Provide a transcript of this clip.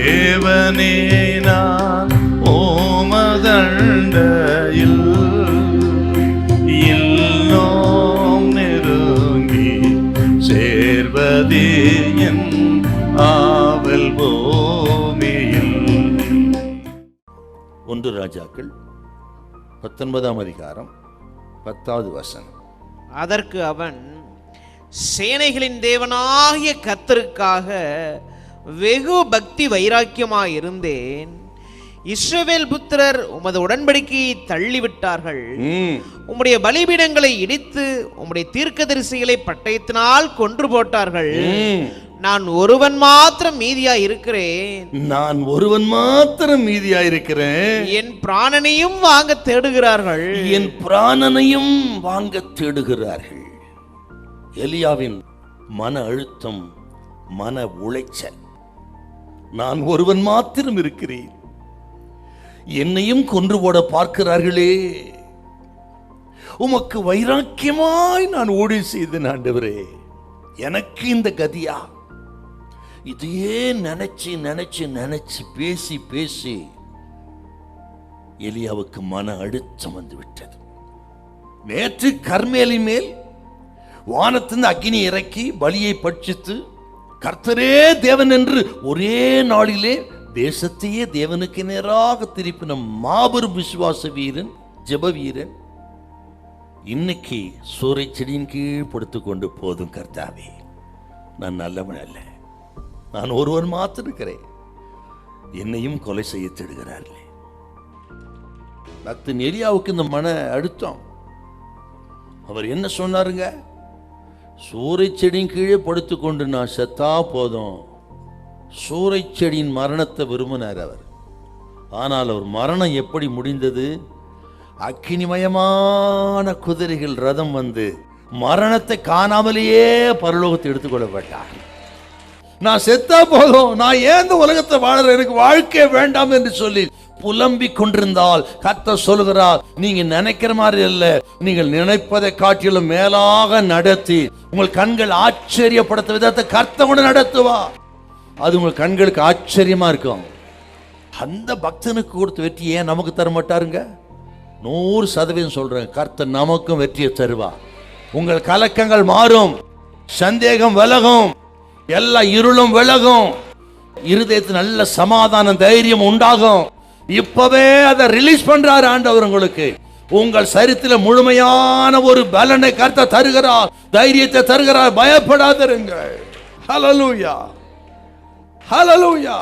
தேவனே நான் ஓமதண்டையில் இன்னும் நெருங்கி சேர்வதே என் ஆவல் பூமியில். 1 ராஜாக்கள் 19ஆம் அதிகாரம் 10வது வசனம். அதற்கு அவன், சேனைகளின் தேவனாகிய கர்த்தருக்காக வெகு பக்தி வைராக்கியமாயிருந்தேன். இஸ்ரவேல் புத்திரர் உமது உடன்படிக்கையை தள்ளிவிட்டார்கள். உம்முடைய பலிபீடங்களை இடித்து உம்முடைய தீர்க்கதரிசிகளை பட்டயத்தினால் கொன்று போட்டார்கள். நான் ஒருவன் மாத்திரம் மீதியாய் இருக்கிறேன். நான் ஒருவன் மாத்திரம் மீதியாய் இருக்கிறேன். என் பிராணனையும் வாங்க தேடுகிறார்கள். என் பிராணனையும் வாங்க தேடுகிறார்கள். எலியாவின் மன அழுத்தம், மன உளைச்சல். நான் ஒருவன் மாத்திரம் இருக்கிறேன், என்னையும் கொன்று போட பார்க்கிறார்களே. உமக்கு வைராக்கியமாய் நான் ஊழியம் செய்தேன் ஆண்டவரே, எனக்கு இந்த கதியா? இதையே நினைச்சு நினைச்சு நினைச்சு பேசி பேசி எலியாவுக்கு மன அழுத்தம் வந்து விட்டது. நேற்று கர்மேலின் மேல் வானத்தின் அக்கினி இறக்கி பலியை பட்சித்து கர்த்தரே தேவன் என்று ஒரே நாளிலே தேசத்தையே தேவனுக்கு நேராக திருப்பின மாபெரும் விசுவாச வீரன், ஜெப வீரன், இன்னைக்கு சூறை செடியின் கீழ் படுத்து கொண்டு, போதும் கர்த்தாவே, நான் நல்லவன் அல்ல, நான் ஒருவன் மாத்திரம் இருக்கிறேன், என்னையும் கொலை செய்ய தேடுகிறார்களே. பக்தன் எலியாவுக்கு இந்த மன அழுத்தம். அவர் என்ன சொன்னாருங்க? சூறை செடியின் கீழே படுத்துக்கொண்டு நான் செத்தா போதும். சூறை செடியின் மரணத்தை விரும்பினார் அவர். ஆனால் அவர் மரணம் எப்படி முடிந்தது? அக்கினிமயமான குதிரைகள் ரதம் வந்து மரணத்தை காணாமலேயே பரலோகத்தை எடுத்துக்கொள்ளப்பட்டார். நான் செத்தா போதும், நான் ஏன் இந்த உலகத்தை வாழற, எனக்கு வாழ்க்கை வேண்டாம் என்று சொல்லி புலம்பிக் கொண்டிருந்தால் கர்த்தர் சொல்கிறார், நீங்க நினைக்கிற மாதிரி அல்ல, நீங்கள் நினைப்பதை காட்டிலும் மேலாக நடத்தி உங்கள் கண்கள் ஆச்சரியப்படுத்த விதத்தை கர்த்தர் கூட நடத்துவா. அது உங்கள் கண்களுக்கு ஆச்சரியமா இருக்கும். அந்த பக்தனுக்கு கொடுத்த வெற்றி ஏன் நமக்கு தர மாட்டாருங்க? 100% சொல்றேன், கர்த்தர் நமக்கும் வெற்றியை தருவா. உங்கள் கலக்கங்கள் மாறும், சந்தேகம் விலகும், எல்லா இருளும் விலகும், இருதயத்தில் நல்ல சமாதானம், தைரியம் உண்டாகும். இப்பவே அதை ரிலீஸ் பண்றாரு ஆண்டவர் உங்களுக்கு. உங்கள் சரீரத்தில் முழுமையான ஒரு பலனை கர்த்தர் தருகிறார், தைரியத்தை தருகிறார். பயப்படாதிருங்கள். ஹல்லேலூயா, ஹல்லேலூயா.